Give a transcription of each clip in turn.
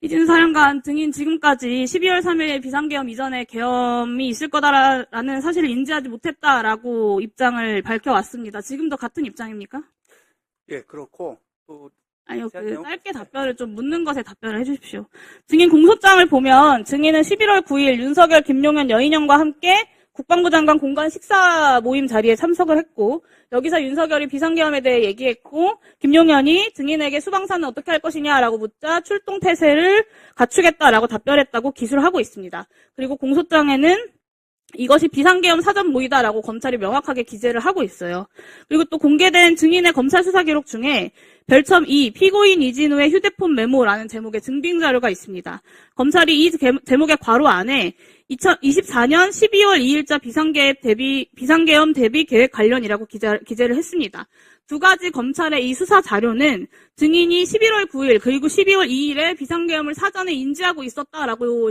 이진수 사령관 증인 지금까지 12월 3일 비상계엄 이전에 계엄이 있을 거다라는 사실을 인지하지 못했다라고 입장을 밝혀왔습니다. 지금도 같은 입장입니까? 예, 그렇고 또 아니요, 짧게 답변을 좀 묻는 것에 답변을 해주십시오. 증인 공소장을 보면 증인은 11월 9일 윤석열, 김용현, 여인영과 함께 국방부 장관 공관 식사 모임 자리에 참석을 했고 여기서 윤석열이 비상계엄에 대해 얘기했고 김용현이 증인에게 수방사는 어떻게 할 것이냐라고 묻자 출동 태세를 갖추겠다라고 답변했다고 기술하고 있습니다. 그리고 공소장에는 이것이 비상계엄 사전 모의다라고 검찰이 명확하게 기재를 하고 있어요. 그리고 또 공개된 증인의 검찰 수사 기록 중에 별첨 2 피고인 이진우의 휴대폰 메모라는 제목의 증빙 자료가 있습니다. 검찰이 이 제목의 괄호 안에 2024년 12월 2일자 비상계엄 대비 계획 관련이라고 기재를 했습니다. 두 가지 검찰의 이 수사 자료는 증인이 11월 9일 그리고 12월 2일에 비상계엄을 사전에 인지하고 있었다라고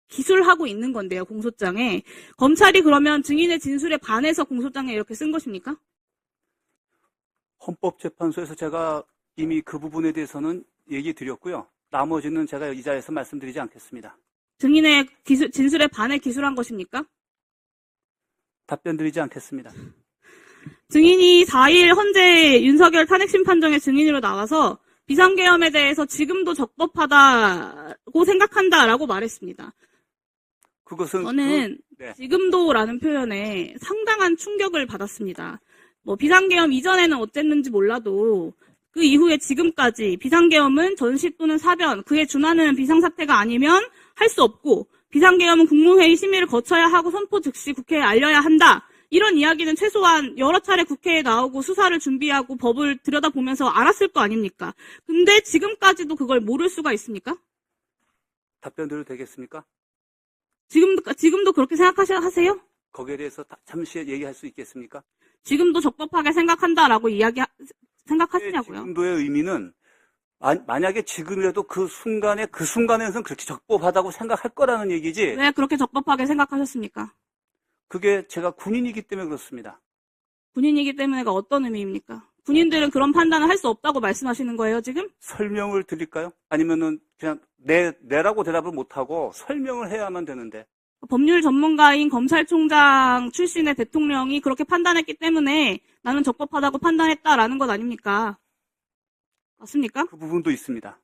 기술하고 있는 건데요, 공소장에. 검찰이 그러면 증인의 진술에 반해서 공소장에 이렇게 쓴 것입니까? 헌법재판소에서 제가 이미 그 부분에 대해서는 얘기 드렸고요. 나머지는 제가 이 자리에서 말씀드리지 않겠습니다. 증인의 진술에 반해 기술한 것입니까? 답변 드리지 않겠습니다. 증인이 4일 헌재 윤석열 탄핵심판정의 증인으로 나와서 비상계엄에 대해서 지금도 적법하다고 생각한다라고 말했습니다. 그것은 저는 네. 지금도라는 표현에 상당한 충격을 받았습니다. 비상계엄 이전에는 어쨌는지 몰라도 그 이후에 지금까지 비상계엄은 전시 또는 사변, 그에 준하는 비상사태가 아니면 할 수 없고 비상계엄은 국무회의 심의를 거쳐야 하고 선포 즉시 국회에 알려야 한다. 이런 이야기는 최소한 여러 차례 국회에 나오고 수사를 준비하고 법을 들여다보면서 알았을 거 아닙니까? 근데 지금까지도 그걸 모를 수가 있습니까? 답변 드려도 되겠습니까? 지금도 그렇게 생각하세요? 거기에 대해서 잠시 얘기할 수 있겠습니까? 지금도 적법하게 생각한다라고 생각하시냐고요? 지금도의 의미는 만약에 지금이라도 그 순간에서는 그렇게 적법하다고 생각할 거라는 얘기지. 왜 그렇게 적법하게 생각하셨습니까? 그게 제가 군인이기 때문에 그렇습니다. 군인이기 때문에가 어떤 의미입니까? 군인들은 그런 판단을 할 수 없다고 말씀하시는 거예요, 지금? 설명을 드릴까요? 아니면은 그냥 네라고 대답을 못하고 설명을 해야만 되는데. 법률 전문가인 검찰총장 출신의 대통령이 그렇게 판단했기 때문에 나는 적법하다고 판단했다라는 것 아닙니까? 맞습니까? 그 부분도 있습니다.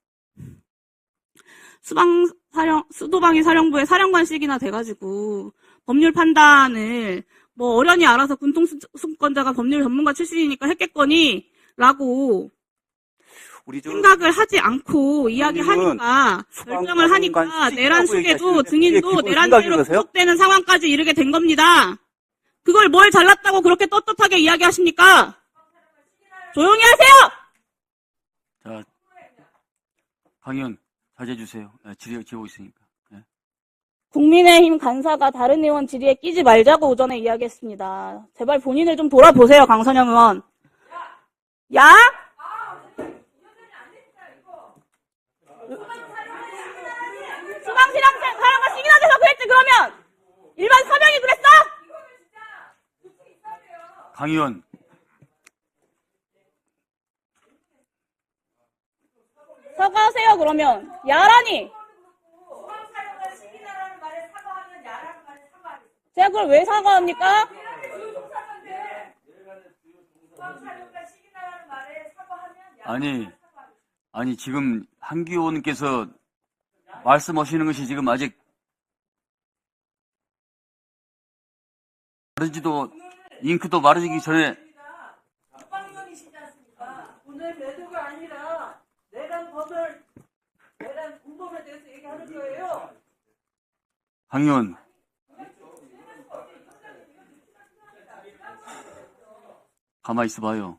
수도방위 사령부의 사령관식이나 돼가지고 법률 판단을 어련히 알아서 군통수권자가 법률 전문가 출신이니까 했겠거니 라고 생각을 하지 않고 이야기하니까 결정을 하니까 내란 속에도 증인도 내란죄로 구속되는 상황까지 이르게 된 겁니다. 그걸 뭘 잘났다고 그렇게 떳떳하게 이야기하십니까? 조용히 하세요! 자, 강의원 자제해 주세요. 질의하고 있으니까. 네. 국민의힘 간사가 다른 의원 질의에 끼지 말자고 오전에 이야기했습니다. 제발 본인을 좀 돌아보세요, 강선영 의원. 야? 수방사령관 시기나 돼서 그랬지, 그러면! 일반 서명이 그랬어? 강의원. 사과하세요, 그러면. 야라니! 제가 그걸 왜 사과합니까? 아니, 지금 한기 의원님께서 말씀하시는 것이 지금 아직 마르지도, 잉크도 마르기 전에. 국방위원이시지 않습니까? 오늘 매도가 아니라 내란 공범에 대해서 얘기하는 거예요. 강의원. 가만히 있어봐요.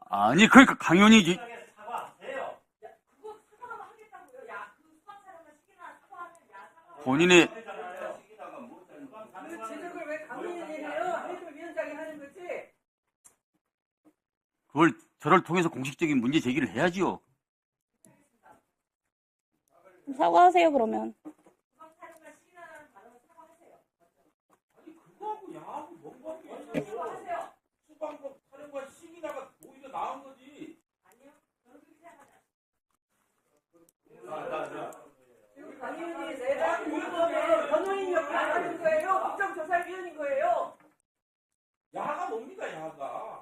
아니, 그러니까 강의원이 본인의 그 지적을 왜 강의원이 해요? 해설위원장이 하는 거지? 그걸 저를 통해서 공식적인 문제 제기를 해야지요. 사과하세요, 그러면. 수방법 사령관 시기나가 오히려 나은 거지. 아니요. 저는 그렇게 생각하지 않습니다.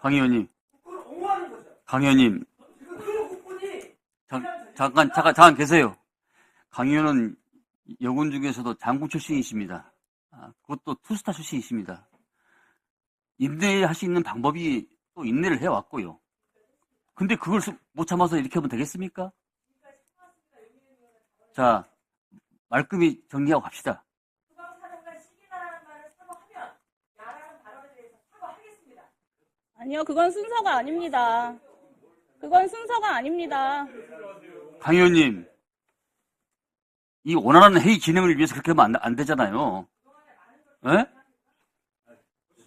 강 의원님, 그걸 옹호하는 거죠. 강 의원님, 지금 그 국군이 잠깐 계세요. 강 의원은 여군 중에서도 장군 출신이십니다. 그것도 투스타 출신이십니다. 인내할 수 있는 방법이 또 인내를 해왔고요. 근데 그걸 못 참아서 이렇게 하면 되겠습니까? 자, 말끔히 정리하고 갑시다. 수방사령관 시기나라는 말을 사과하면 야라는 발언에 대해서 사과하겠습니다. 아니요, 그건 순서가 아닙니다. 그건 순서가 아닙니다. 강 의원님, 이 원활한 회의 진행을 위해서 그렇게 하면 안 되잖아요. 예?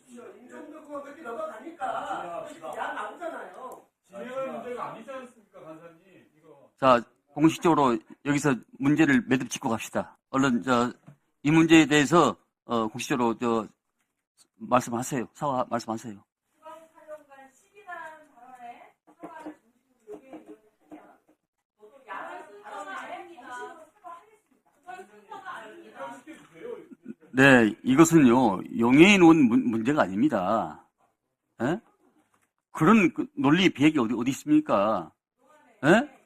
임종덕 그렇게 넘어가니까 야 나오잖아요. 진행할 문제가 아니지 않습니까, 간사님? 이거. 자, 공식적으로 여기서 문제를 매듭 짓고 갑시다. 얼른 이 문제에 대해서 공식적으로 말씀하세요. 사과 말씀하세요. 수방사령관 시기나라는 발언에 사과를 중심으로 요구하면 저도 야라는 발언을 중심으로 사과하겠습니다. 그건 순서가 아닙니다. 네, 이것은요, 용해인 온 문제가 아닙니다. 예? 그런 논리 비약이 어디 있습니까? 예?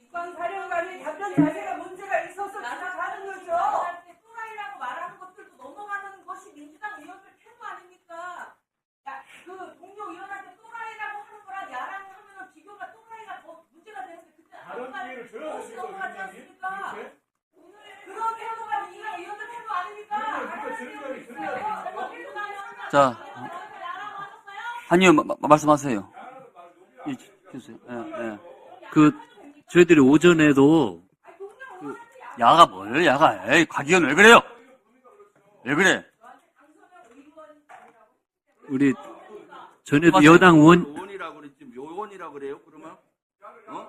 수방사령관이 답변 자세가 문제가 있어서 지적하는 거죠. 또라이라고 말하는 것들도 넘어가는 것이 민주당 의원들 태도 아닙니까? 그 동료 의원한테 또라이라고 하는 거랑 야랑 하면 비교가 또라이가 더 문제가 되는데 그때 다른 기회를 줘야 없이 되죠, 넘어가지 위원장님. 않습니까? 이렇게? 그런 태도가 민주당 의원들 태도 아닙니까? 자, 한 의원 말씀하세요. 예, 주세요. 저희들이 오전에도 야가 뭐예요, 야가? 에이, 곽 의원 왜 그래요? 왜 그래? 우리 전에도 여당 의원, 의원이라고 그랬지 요원이라고 그래요? 그러면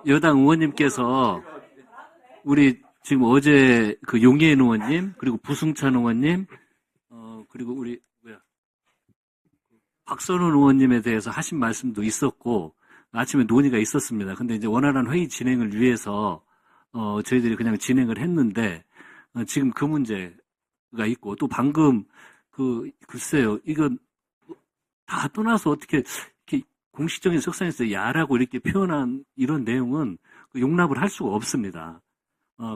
여당 의원님께서 우리 지금 어제 그 용해인 의원님, 그리고 부승찬 의원님, 그리고 우리 박선원 의원님에 대해서 하신 말씀도 있었고, 아침에 논의가 있었습니다. 근데 이제 원활한 회의 진행을 위해서, 저희들이 그냥 진행을 했는데, 지금 그 문제가 있고, 또 방금, 글쎄요, 이건 다 떠나서 어떻게, 이렇게 공식적인 석상에서 야라고 이렇게 표현한 이런 내용은 용납을 할 수가 없습니다.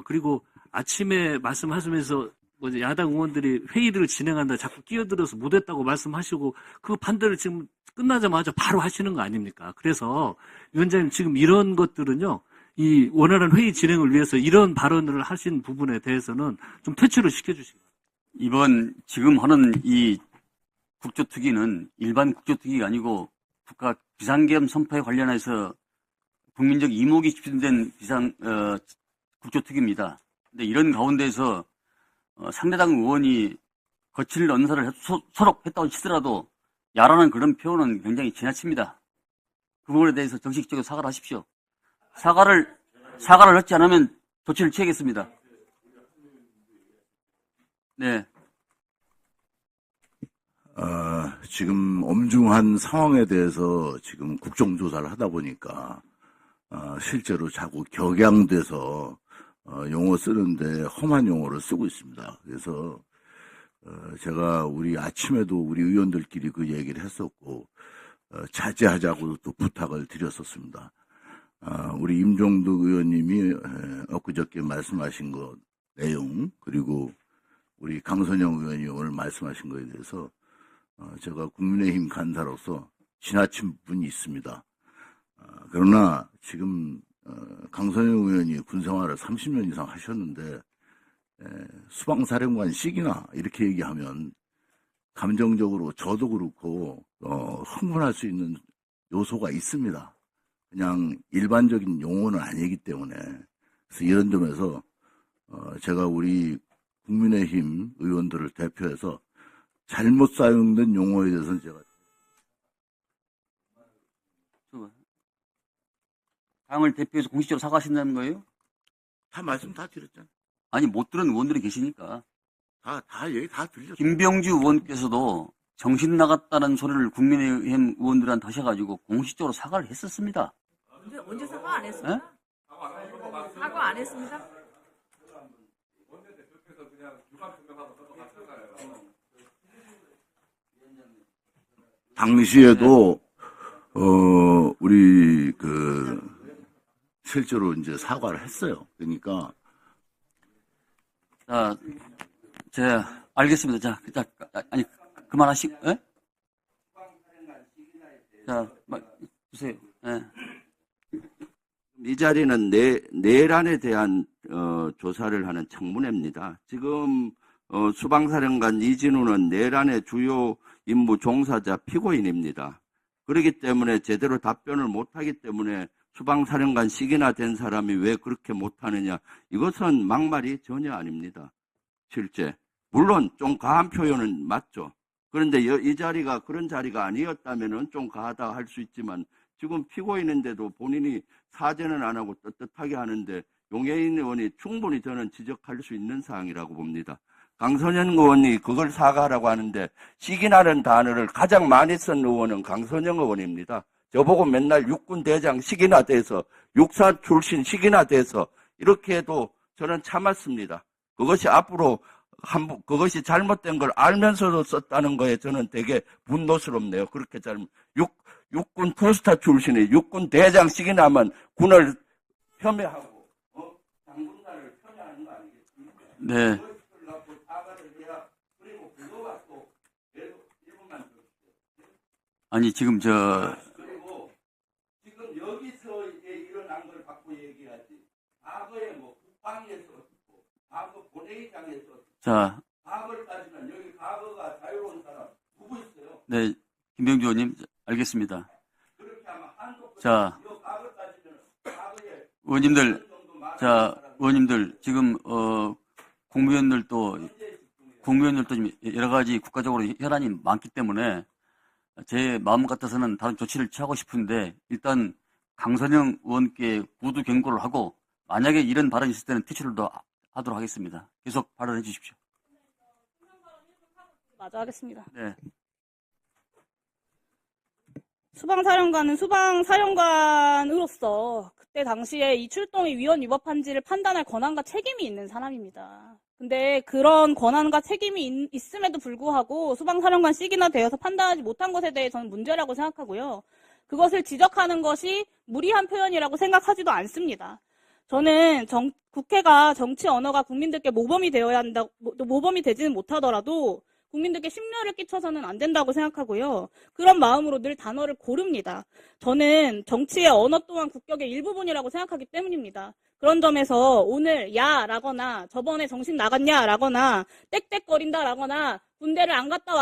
그리고 아침에 말씀하시면서 뭐 야당 의원들이 회의를 진행한다 자꾸 끼어들어서 못했다고 말씀하시고 그 반대를 지금 끝나자마자 바로 하시는 거 아닙니까? 그래서 위원장님 지금 이런 것들은요, 이 원활한 회의 진행을 위해서 이런 발언을 하신 부분에 대해서는 좀 퇴출을 시켜주시기 바랍니다. 이번 지금 하는 이 국조특위는 일반 국조특위가 아니고 국가 비상계엄 선포에 관련해서 국민적 이목이 집중된 국조특위입니다. 근데 이런 가운데서 상대당 의원이 거칠 언사를 서로 했다고 치더라도 야라는 그런 표현은 굉장히 지나칩니다. 그 부분에 대해서 정식적으로 사과를 하십시오. 사과를 하지 않으면 조치를 취하겠습니다. 네. 지금 엄중한 상황에 대해서 지금 국정조사를 하다 보니까 실제로 자꾸 격양돼서 용어 쓰는데 험한 용어를 쓰고 있습니다. 그래서 제가 우리 아침에도 우리 의원들끼리 그 얘기를 했었고 자제하자고 또 부탁을 드렸었습니다. 우리 임종덕 의원님이 엊그저께 말씀하신 것 내용, 그리고 우리 강선영 의원이 오늘 말씀하신 것에 대해서 제가 국민의힘 간사로서 지나친 부분이 있습니다. 그러나 지금 강선영 의원이 군생활을 30년 이상 하셨는데 수방사령관 시기나 이렇게 얘기하면 감정적으로 저도 그렇고 흥분할 수 있는 요소가 있습니다. 그냥 일반적인 용어는 아니기 때문에. 그래서 이런 점에서 제가 우리 국민의힘 의원들을 대표해서 잘못 사용된 용어에 대해서는 제가 당을 대표해서 공식적으로 사과하신다는 거예요? 다 말씀 다 드렸잖아요. 아니, 못 들은 의원들이 계시니까. 다 얘기 다 들렸어요. 김병주 의원께서도 정신 나갔다는 소리를 국민의힘 의원들한테 하셔가지고 공식적으로 사과를 했었습니다. 언제 사과 안 했습니까? 사과 안 했습니다. 당시에도 우리 실제로 이제 사과를 했어요. 그러니까 알겠습니다. 아니, 그만하시고, 예? 주세요. 예. 이 자리는 내란에 대한 조사를 하는 청문회입니다. 지금 수방사령관 이진우는 내란의 주요 임무 종사자 피고인입니다. 그렇기 때문에 제대로 답변을 못하기 때문에 수방사령관씩이나 된 사람이 왜 그렇게 못하느냐, 이것은 막말이 전혀 아닙니다. 실제 물론 좀 과한 표현은 맞죠. 그런데 이 자리가 그런 자리가 아니었다면 좀 과하다 할 수 있지만, 지금 피고인인데도 본인이 사죄는 안 하고 떳떳하게 하는데 용해인 의원이 충분히 저는 지적할 수 있는 사항이라고 봅니다. 강선현 의원이 그걸 사과하라고 하는데, 식이나는 단어를 가장 많이 쓴 의원은 강선영 의원입니다. 저보고 맨날 육군 대장 식이나 돼서, 육사 출신 식이나 돼서 이렇게 해도 저는 참았습니다. 그것이 앞으로 그것이 잘못된 걸 알면서도 썼다는 거에 저는 되게 분노스럽네요. 그렇게 육군 투스타 출신이 육군 대장식이나면 군을 폄훼하고 장군단을 폄훼하는 거 아니겠습니까? 네. 그걸 갖고 사과를 해야, 그리고 그거 갖고 계속 1분만 더. 아니, 지금 그리고 지금 여기서 일어난 걸 갖고 얘기하지. 과거에 뭐 국방에서 있고, 과거 본회의장에서 있고, 과거를 따지면 여기 과거가 자유로운 사람 누구 있어요? 네, 김병주 의원님, 알겠습니다. 그렇게 하면 한국 과거 따지면 과거에 의원님들, 지금, 국무위원들도 지금 여러 가지 국가적으로 혈안이 많기 때문에 제 마음 같아서는 다른 조치를 취하고 싶은데, 일단 강선영 의원께 구두 경고를 하고, 만약에 이런 발언이 있을 때는 퇴출을 더 하도록 하겠습니다. 계속 발언해 주십시오. 마저 하겠습니다. 네. 수방사령관은 수방사령관으로서 그때 당시에 이 출동이 위헌 위법한지를 판단할 권한과 책임이 있는 사람입니다. 근데 그런 권한과 책임이 있음에도 불구하고 수방사령관씩이나 되어서 판단하지 못한 것에 대해서는 문제라고 생각하고요. 그것을 지적하는 것이 무리한 표현이라고 생각하지도 않습니다. 저는 국회가 정치 언어가 국민들께 모범이 되어야 한다, 모범이 되지는 못하더라도 국민들께 심려를 끼쳐서는 안 된다고 생각하고요. 그런 마음으로 늘 단어를 고릅니다. 저는 정치의 언어 또한 국격의 일부분이라고 생각하기 때문입니다. 그런 점에서 오늘 야라거나 저번에 정신 나갔냐라거나 땡땡거린다라거나 군대를 안 갔다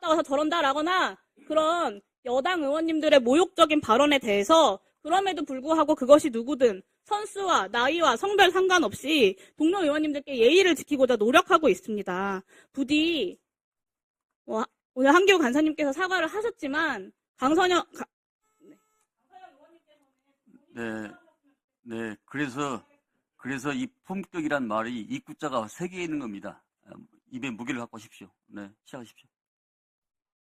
와서 저런다라거나 그런 여당 의원님들의 모욕적인 발언에 대해서 그럼에도 불구하고 그것이 누구든 선수와 나이와 성별 상관없이 동료 의원님들께 예의를 지키고자 노력하고 있습니다. 부디 오늘 한기호 간사님께서 사과를 하셨지만 강선영 의원님께서는 네. 그래서 이 품격이란 말이 이 구자가 세 개에 있는 겁니다. 입에 무게를 갖고 오십시오. 네, 시작하십시오.